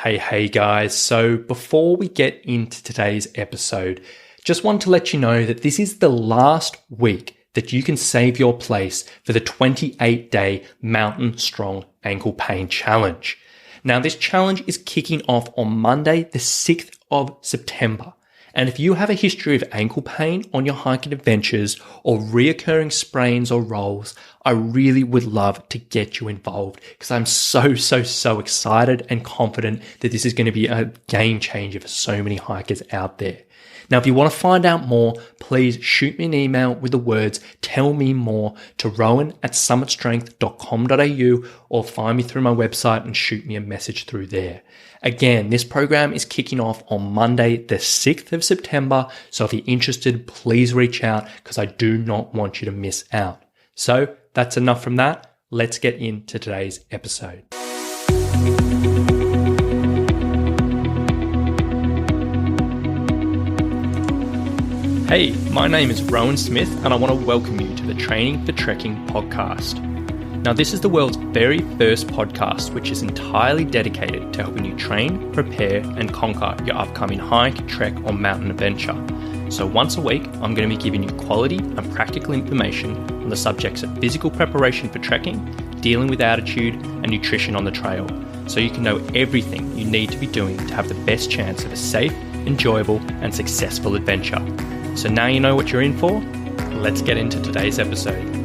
Hey guys, so before we get into today's episode, just want to let you know that this is the last week that you can save your place for the 28-day Mountain Strong Ankle Pain Challenge. Now this challenge is kicking off on Monday, the 6th of September. And if you have a history of ankle pain on your hiking adventures or reoccurring sprains or rolls, I really would love to get you involved because I'm so excited and confident that this is going to be a game changer for so many hikers out there. Now, if you want to find out more, please shoot me an email with the words "tell me more" to rowan@summitstrength.com.au or find me through my website and shoot me a message through there. Again, this program is kicking off on Monday, the 6th of September. So if you're interested, please reach out because I do not want you to miss out. So that's enough from that. Let's get into today's episode. Hey, my name is Rowan Smith and I want to welcome you to the Training for Trekking podcast. Now, this is the world's very first podcast which is entirely dedicated to helping you train, prepare, and conquer your upcoming hike, trek, or mountain adventure. So once a week, I'm going to be giving you quality and practical information on the subjects of physical preparation for trekking, dealing with altitude, and nutrition on the trail, so you can know everything you need to be doing to have the best chance of a safe, enjoyable, and successful adventure. So now you know what you're in for. Let's get into today's episode.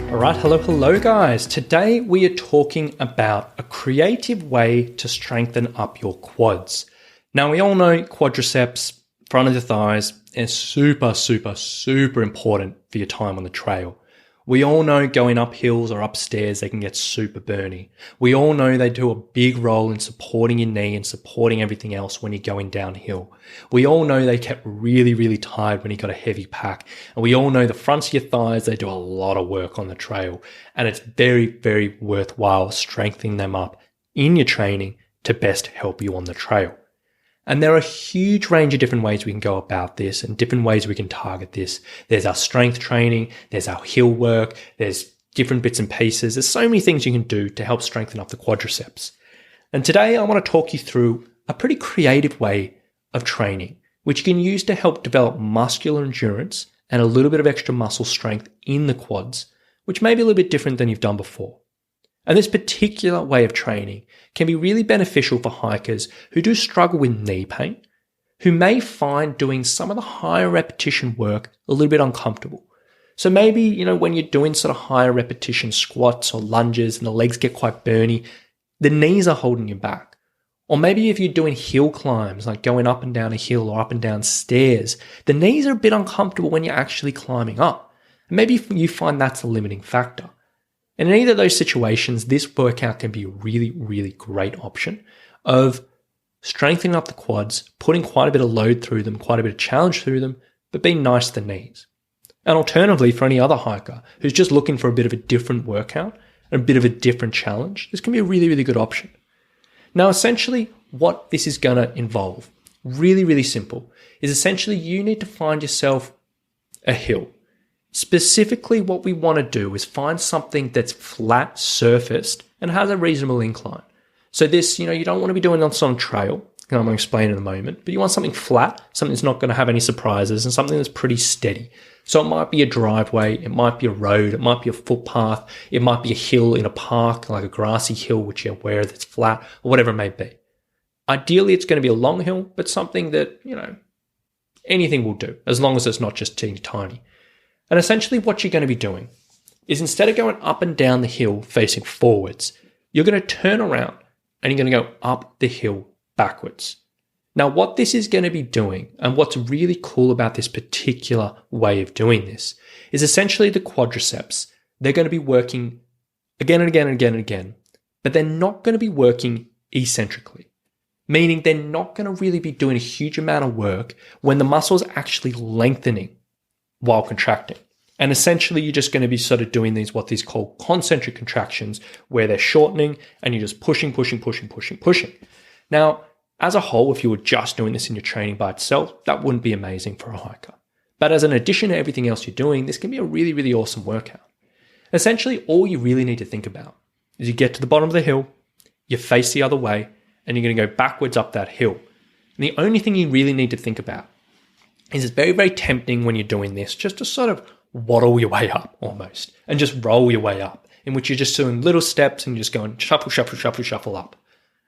Alright, hello guys. Today we are talking about a creative way to strengthen up your quads. Now we all know quadriceps, front of the thighs, is super important for your time on the trail. We all know going up hills or upstairs, they can get super burny. We all know they do a big role in supporting your knee and supporting everything else when you're going downhill. We all know they get really tired when you've got a heavy pack. And we all know the fronts of your thighs, they do a lot of work on the trail. And it's very worthwhile strengthening them up in your training to best help you on the trail. And there are a huge range of different ways we can go about this and different ways we can target this. There's our strength training, there's our hill work, there's different bits and pieces. There's so many things you can do to help strengthen up the quadriceps. And today I want to talk you through a pretty creative way of training, which you can use to help develop muscular endurance and a little bit of extra muscle strength in the quads, which may be a little bit different than you've done before. And this particular way of training can be really beneficial for hikers who do struggle with knee pain, who may find doing some of the higher repetition work a little bit uncomfortable. So maybe, when you're doing sort of higher repetition squats or lunges and the legs get quite burny, the knees are holding you back. Or maybe if you're doing hill climbs, like going up and down a hill or up and down stairs, the knees are a bit uncomfortable when you're actually climbing up. And maybe you find that's a limiting factor. And in either of those situations, this workout can be a really great option of strengthening up the quads, putting quite a bit of load through them, quite a bit of challenge through them, but being nice to the knees. And alternatively, for any other hiker who's just looking for a bit of a different workout and a bit of a different challenge, this can be a really good option. Now, essentially, what this is going to involve, really simple, is essentially you need to find yourself a hill. Specifically, what we want to do is find something that's flat surfaced and has a reasonable incline. So this, you don't want to be doing this on trail, and I'm going to explain in a moment, but you want something flat, something that's not going to have any surprises, and something that's pretty steady. So it might be a driveway, it might be a road, it might be a footpath, it might be a hill in a park, like a grassy hill, which you're aware that's flat, or whatever it may be. Ideally, it's going to be a long hill, but something that, anything will do, as long as it's not just teeny tiny. And essentially what you're going to be doing is instead of going up and down the hill facing forwards, you're going to turn around and you're going to go up the hill backwards. Now, what this is going to be doing and what's really cool about this particular way of doing this is essentially the quadriceps. They're going to be working again and again, but they're not going to be working eccentrically, meaning they're not going to really be doing a huge amount of work when the muscle's actually lengthening while contracting. And essentially, you're just going to be sort of doing what these call concentric contractions, where they're shortening and you're just pushing. Now, as a whole, if you were just doing this in your training by itself, that wouldn't be amazing for a hiker. But as an addition to everything else you're doing, this can be a really awesome workout. Essentially, all you really need to think about is you get to the bottom of the hill, you face the other way, and you're going to go backwards up that hill. And the only thing you really need to think about is it's very, very tempting when you're doing this just to sort of waddle your way up almost and just roll your way up, in which you're just doing little steps and you're just going shuffle, shuffle, shuffle, shuffle up.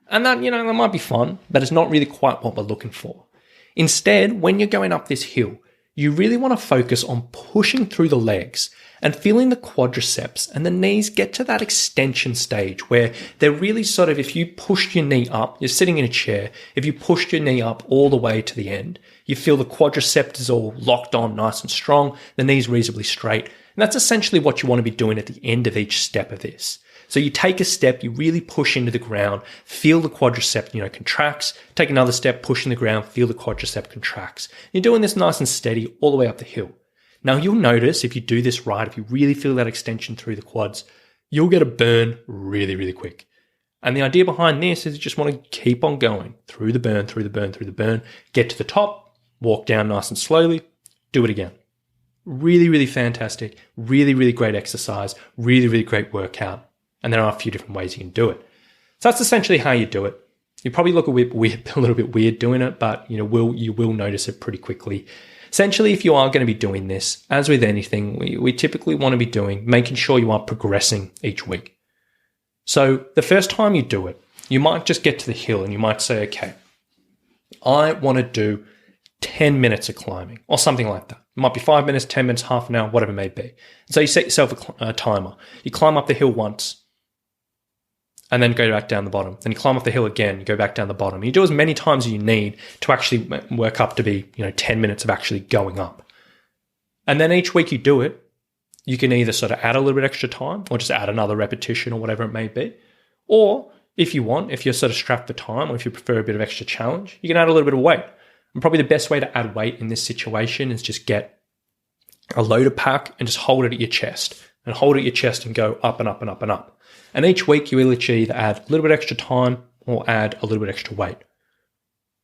And that, that might be fun, but it's not really quite what we're looking for. Instead, when you're going up this hill, you really want to focus on pushing through the legs and feeling the quadriceps and the knees get to that extension stage where they're really sort of, if you pushed your knee up, you're sitting in a chair, if you pushed your knee up all the way to the end, you feel the quadriceps is all locked on nice and strong, the knee's reasonably straight. And that's essentially what you want to be doing at the end of each step of this. So you take a step, you really push into the ground, feel the quadricep, contracts, take another step, push in the ground, feel the quadricep contracts. You're doing this nice and steady all the way up the hill. Now you'll notice if you do this right, if you really feel that extension through the quads, you'll get a burn really, really quick. And the idea behind this is you just want to keep on going through the burn, through the burn, through the burn, get to the top, walk down nice and slowly, do it again. Really, really fantastic, really, really great exercise, really, really great workout. And there are a few different ways you can do it. So that's essentially how you do it. You probably look a little bit weird doing it, but you will notice it pretty quickly. Essentially, if you are going to be doing this, as with anything, we typically want to be making sure you are progressing each week. So the first time you do it, you might just get to the hill and you might say, okay, I want to do 10 minutes of climbing or something like that. It might be 5 minutes, 10 minutes, half an hour, whatever it may be. So you set yourself a timer. You climb up the hill once and then go back down the bottom. Then you climb up the hill again, you go back down the bottom. You do as many times as you need to actually work up to be 10 minutes of actually going up. And then each week you do it, you can either sort of add a little bit extra time or just add another repetition or whatever it may be. Or if you want, if you're sort of strapped for time or if you prefer a bit of extra challenge, you can add a little bit of weight. And probably the best way to add weight in this situation is just get a loaded pack and just hold it at your chest. And hold it at your chest and go up and up and up and up. And each week you will either add a little bit extra time or add a little bit extra weight.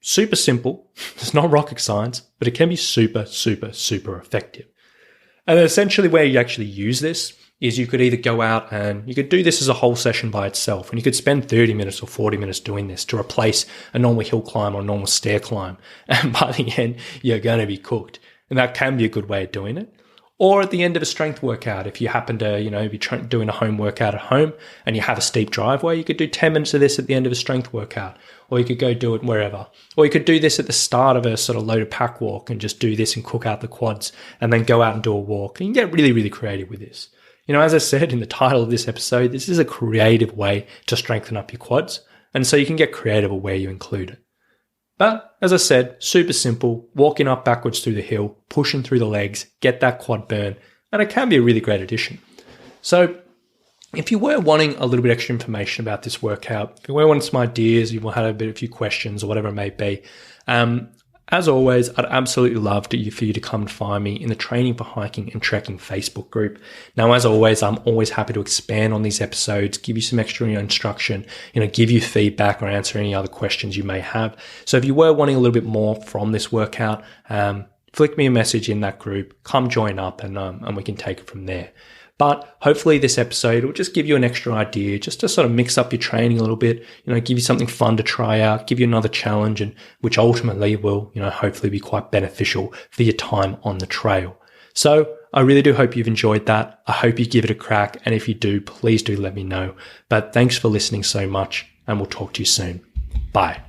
Super simple. It's not rocket science, but it can be super, super, super effective. And essentially where you actually use this is you could either go out and you could do this as a whole session by itself, and you could spend 30 minutes or 40 minutes doing this to replace a normal hill climb or a normal stair climb. And by the end, you're going to be cooked. And that can be a good way of doing it. Or at the end of a strength workout, if you happen to, be doing a home workout at home and you have a steep driveway, you could do 10 minutes of this at the end of a strength workout, or you could go do it wherever. Or you could do this at the start of a sort of loaded pack walk and just do this and cook out the quads and then go out and do a walk. And you can get really, really creative with this. As I said in the title of this episode, this is a creative way to strengthen up your quads. And so you can get creative with where you include it. But as I said, super simple, walking up backwards through the hill, pushing through the legs, get that quad burn, and it can be a really great addition. So if you were wanting a little bit extra information about this workout, if you were wanting some ideas, you had a few questions or whatever it may be, as always, I'd absolutely love for you to come and find me in the Training for Hiking and Trekking Facebook group. Now, as always, I'm always happy to expand on these episodes, give you some extra instruction, give you feedback or answer any other questions you may have. So if you were wanting a little bit more from this workout, flick me a message in that group, come join up and we can take it from there. But hopefully this episode will just give you an extra idea just to sort of mix up your training a little bit, give you something fun to try out, give you another challenge, and which ultimately will, hopefully be quite beneficial for your time on the trail. So I really do hope you've enjoyed that. I hope you give it a crack. And if you do, please do let me know. But thanks for listening so much, and we'll talk to you soon. Bye.